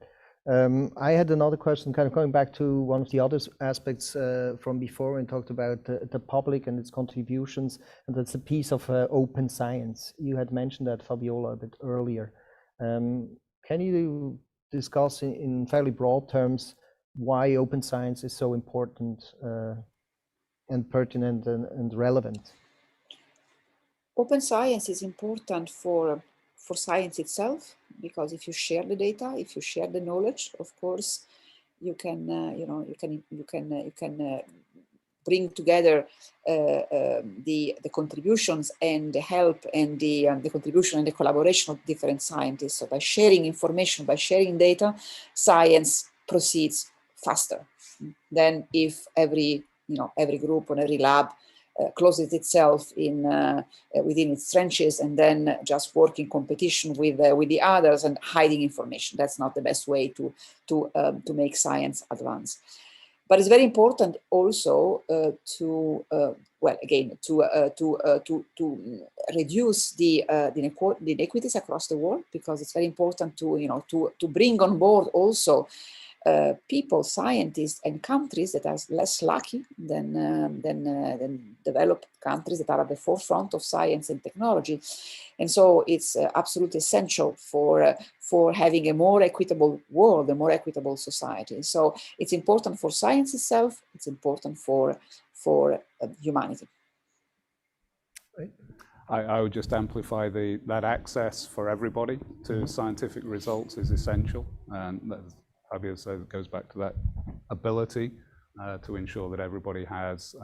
I had another question, kind of going back to one of the other aspects from before, and talked about the public and its contributions, and that's a piece of open science. You had mentioned that, Fabiola, a bit earlier. Can you discuss in fairly broad terms why open science is so important and pertinent and relevant? Open science is important for science itself, because if you share the data, if you share the knowledge, of course, you can bring together the contributions and the help and the contribution and the collaboration of different scientists. So by sharing information, by sharing data, science proceeds faster than if every group or every lab closes itself within its trenches and then just work in competition with the others and hiding information. That's not the best way to make science advance. But it's very important also to reduce the inequities across the world, because it's very important to bring on board also people, scientists, and countries that are less lucky than developed countries that are at the forefront of science and technology. And so it's absolutely essential for having a more equitable world, a more equitable society. So it's important for science itself. It's important for humanity. Right. I would just amplify that access for everybody to scientific results is essential. And as Fabio says, it goes back to that ability to ensure that everybody has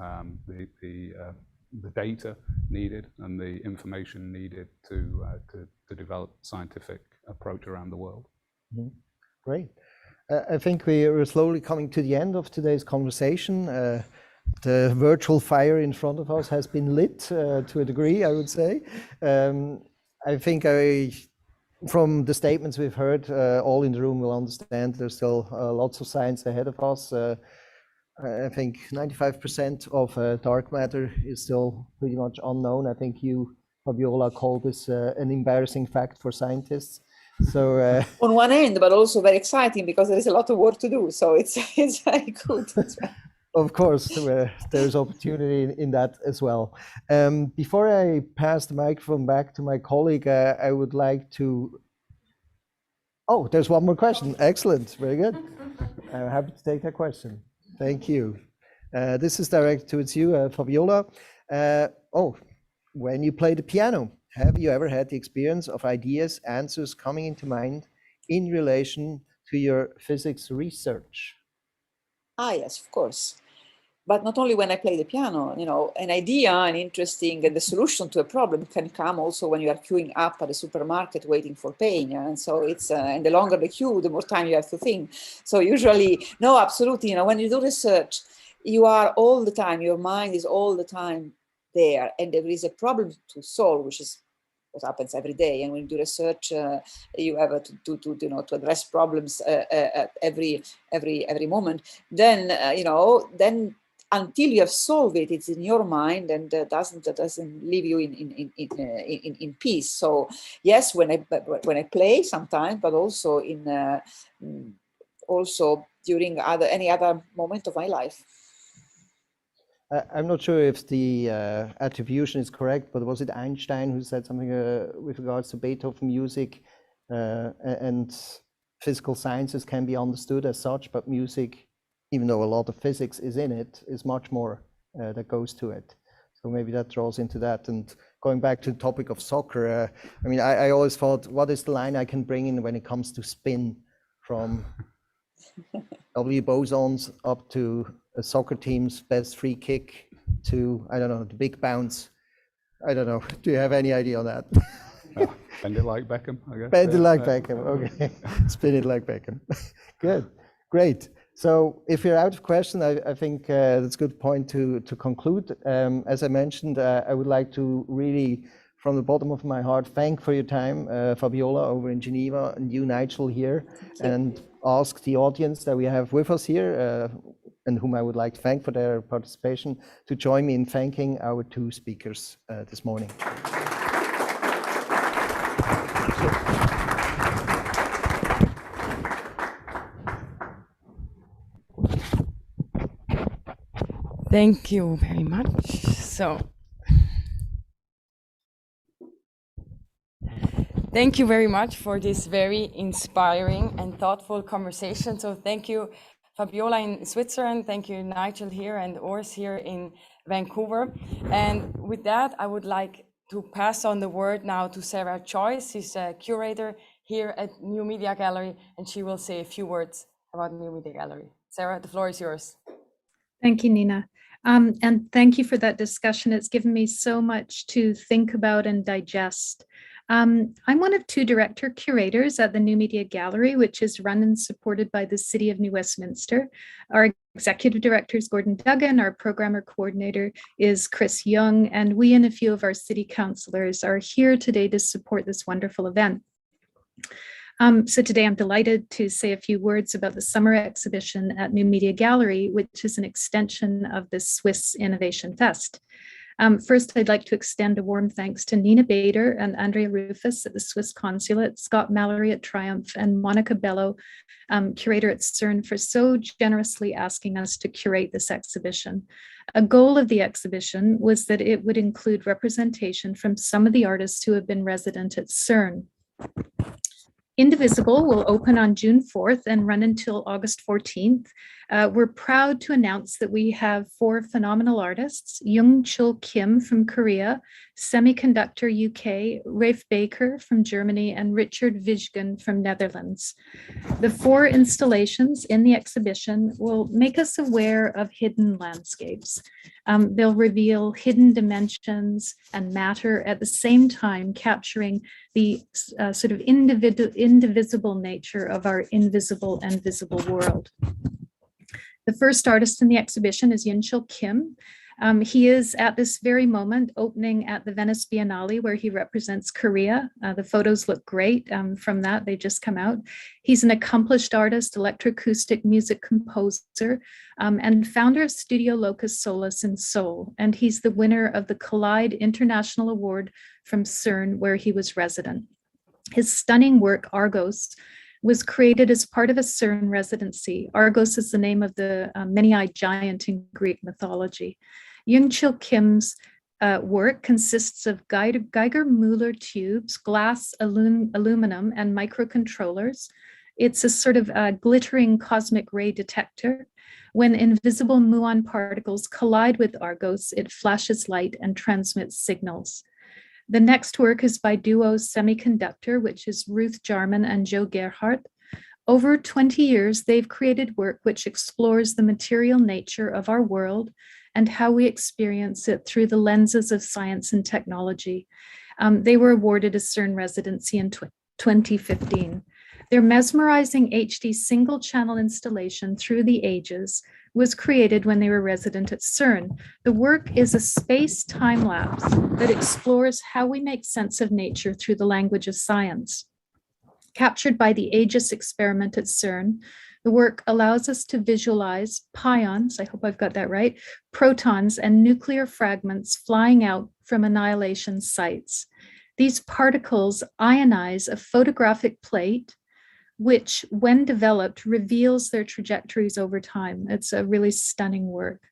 the data needed and the information needed to develop scientific approach around the world. Great. I think we are slowly coming to the end of today's conversation. The virtual fire in front of us has been lit to a degree, I would say. I think from the statements we've heard, all in the room will understand there's still lots of science ahead of us. I think 95% of dark matter is still pretty much unknown. I think you, Fabiola, called this an embarrassing fact for scientists. So on one end, but also very exciting because there is a lot of work to do. So it's very good. Of course, there's opportunity in that as well. Before I pass the microphone back to my colleague, I would like to... Oh, there's one more question. Excellent. Very good. I'm happy to take that question. Thank you. This is directed towards you, Fabiola. When you play the piano, have you ever had the experience of ideas, answers coming into mind in relation to your physics research? Yes, of course. But not only when I play the piano, you know, an idea, an interesting, and the solution to a problem can come also when you are queuing up at the supermarket waiting for paying. And so it's, and the longer the queue, the more time you have to think. So usually, no, absolutely, you know, when you do research, you are all the time, your mind is all the time there, and there is a problem to solve, which is what happens every day. And when you do research, you have to address problems every moment. Then then until you have solved it, it's in your mind and doesn't leave you in peace. So yes, when I play sometimes, but also also during any other moment of my life. I'm not sure if the attribution is correct, but was it Einstein who said something with regards to Beethoven music and physical sciences can be understood as such, but music, even though a lot of physics is in it, is much more that goes to it. So maybe that draws into that. And going back to the topic of soccer, I mean, I always thought, what is the line I can bring in when it comes to spin from W bosons up to a soccer team's best free kick to, I don't know, the big bounce. I don't know. Do you have any idea on that? Bend it like Beckham, I guess. Bend it like Beckham, okay. Spin it like Beckham. Good, great. So if you're out of question, I think that's a good point to conclude. As I mentioned, I would like to really, from the bottom of my heart, thank for your time, Fabiola over in Geneva, and you, Nigel, here, and ask the audience that we have with us here, and whom I would like to thank for their participation, to join me in thanking our two speakers this morning. Thank you very much. So, thank you very much for this very inspiring and thoughtful conversation. So thank you, Fabiola in Switzerland. Thank you, Nigel here, and Urs here in Vancouver. And with that, I would like to pass on the word now to Sarah Joyce. She's a curator here at New Media Gallery, and she will say a few words about New Media Gallery. Sarah, the floor is yours. Thank you, Nina. And thank you for that discussion. It's given me so much to think about and digest. I'm one of two director curators at the New Media Gallery, which is run and supported by the City of New Westminster. Our executive director is Gordon Duggan, our programmer coordinator is Chris Young, and we and a few of our city councillors are here today to support this wonderful event. So today I'm delighted to say a few words about the summer exhibition at New Media Gallery, which is an extension of the Swiss Innovation Fest. First, I'd like to extend a warm thanks to Nina Bader and Andrea Rufus at the Swiss Consulate, Scott Mallory at TRIUMF, and Monica Bello, curator at CERN, for so generously asking us to curate this exhibition. A goal of the exhibition was that it would include representation from some of the artists who have been resident at CERN. Indivisible will open on June 4th and run until August 14th. We're proud to announce that we have 4 phenomenal artists: Young-Chul Kim from Korea, Semiconductor UK, Rafe Baker from Germany, and Richard Vijgen from Netherlands. The 4 installations in the exhibition will make us aware of hidden landscapes. They'll reveal hidden dimensions and matter at the same time, capturing the sort of indivisible nature of our invisible and visible world. The first artist in the exhibition is Young-Chul Kim. He is at this very moment opening at the Venice Biennale, where he represents Korea. The photos look great from that, they just come out. He's an accomplished artist, electroacoustic music composer, and founder of Studio Locus Solus in Seoul. And he's the winner of the Collide International Award from CERN, where he was resident. His stunning work, Argos, was created as part of a CERN residency. Argos is the name of the many-eyed giant in Greek mythology. Young-Chul Kim's work consists of Geiger-Müller tubes, glass, aluminum, and microcontrollers. It's a sort of glittering cosmic ray detector. When invisible muon particles collide with Argos, it flashes light and transmits signals. The next work is by duo Semiconductor, which is Ruth Jarman and Joe Gerhardt. Over 20 years, they've created work which explores the material nature of our world and how we experience it through the lenses of science and technology. They were awarded a CERN residency in 2015. Their mesmerizing HD single-channel installation, Through the Ages, was created when they were resident at CERN. The work is a space time lapse that explores how we make sense of nature through the language of science. Captured by the Aegis experiment at CERN, the work allows us to visualize pions, I hope I've got that right, protons and nuclear fragments flying out from annihilation sites. These particles ionize a photographic plate, which, when developed, reveals their trajectories over time. It's a really stunning work.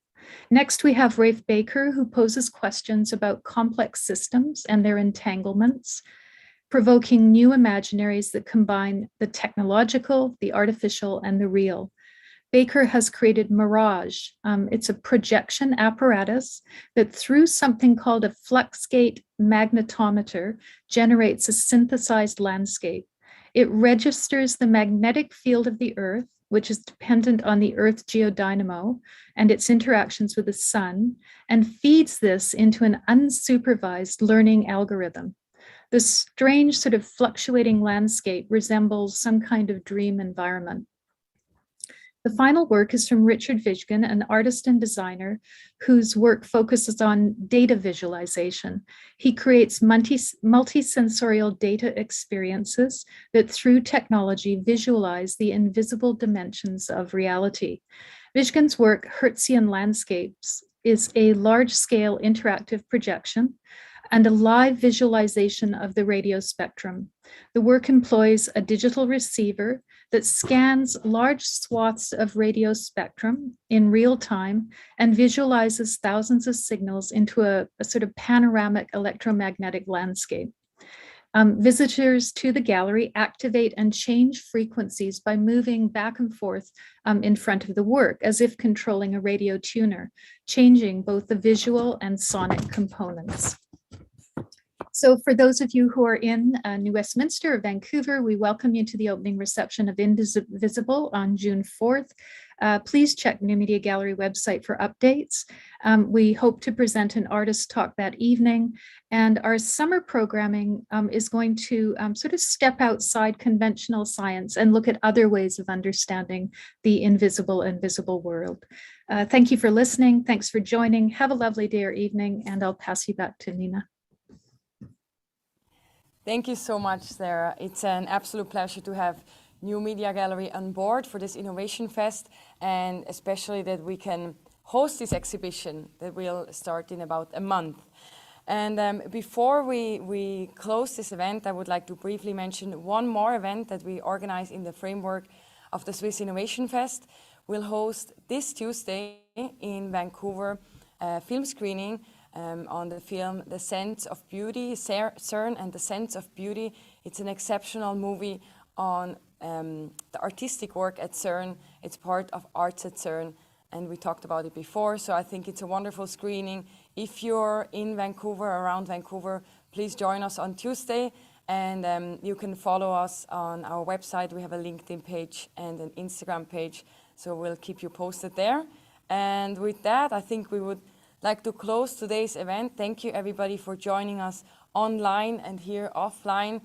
Next, we have Rafe Baker, who poses questions about complex systems and their entanglements, provoking new imaginaries that combine the technological, the artificial, and the real. Baker has created Mirage. It's a projection apparatus that, through something called a fluxgate magnetometer, generates a synthesized landscape. It registers the magnetic field of the Earth, which is dependent on the Earth geodynamo and its interactions with the sun, and feeds this into an unsupervised learning algorithm. The strange sort of fluctuating landscape resembles some kind of dream environment. The final work is from Richard Vijgen, an artist and designer whose work focuses on data visualization. He creates multisensorial data experiences that, through technology, visualize the invisible dimensions of reality. Vijgen's work, Hertzian Landscapes, is a large-scale interactive projection and a live visualization of the radio spectrum. The work employs a digital receiver that scans large swaths of radio spectrum in real time and visualizes thousands of signals into a sort of panoramic electromagnetic landscape. Visitors to the gallery activate and change frequencies by moving back and forth in front of the work, as if controlling a radio tuner, changing both the visual and sonic components. So for those of you who are in New Westminster or Vancouver, we welcome you to the opening reception of Invisible on June 4th. Please check New Media Gallery website for updates. We hope to present an artist talk that evening, and our summer programming is going to sort of step outside conventional science and look at other ways of understanding the invisible and visible world. Thank you for listening. Thanks for joining. Have a lovely day or evening, and I'll pass you back to Nina. Thank you so much, Sarah. It's an absolute pleasure to have New Media Gallery on board for this Innovation Fest, and especially that we can host this exhibition that will start in about a month. And before we close this event, I would like to briefly mention one more event that we organize in the framework of the Swiss Innovation Fest. We'll host this Tuesday in Vancouver a film screening on the film The Sense of Beauty, CERN and the Sense of Beauty. It's an exceptional movie on the artistic work at CERN. It's part of Arts at CERN, and we talked about it before, so I think it's a wonderful screening. If you're in Vancouver, around Vancouver, please join us on Tuesday, and you can follow us on our website. We have a LinkedIn page and an Instagram page, so we'll keep you posted there. And with that, I think we would like to close today's event. Thank you everybody for joining us online and here offline.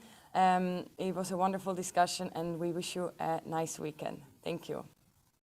It was a wonderful discussion, and we wish you a nice weekend. Thank you.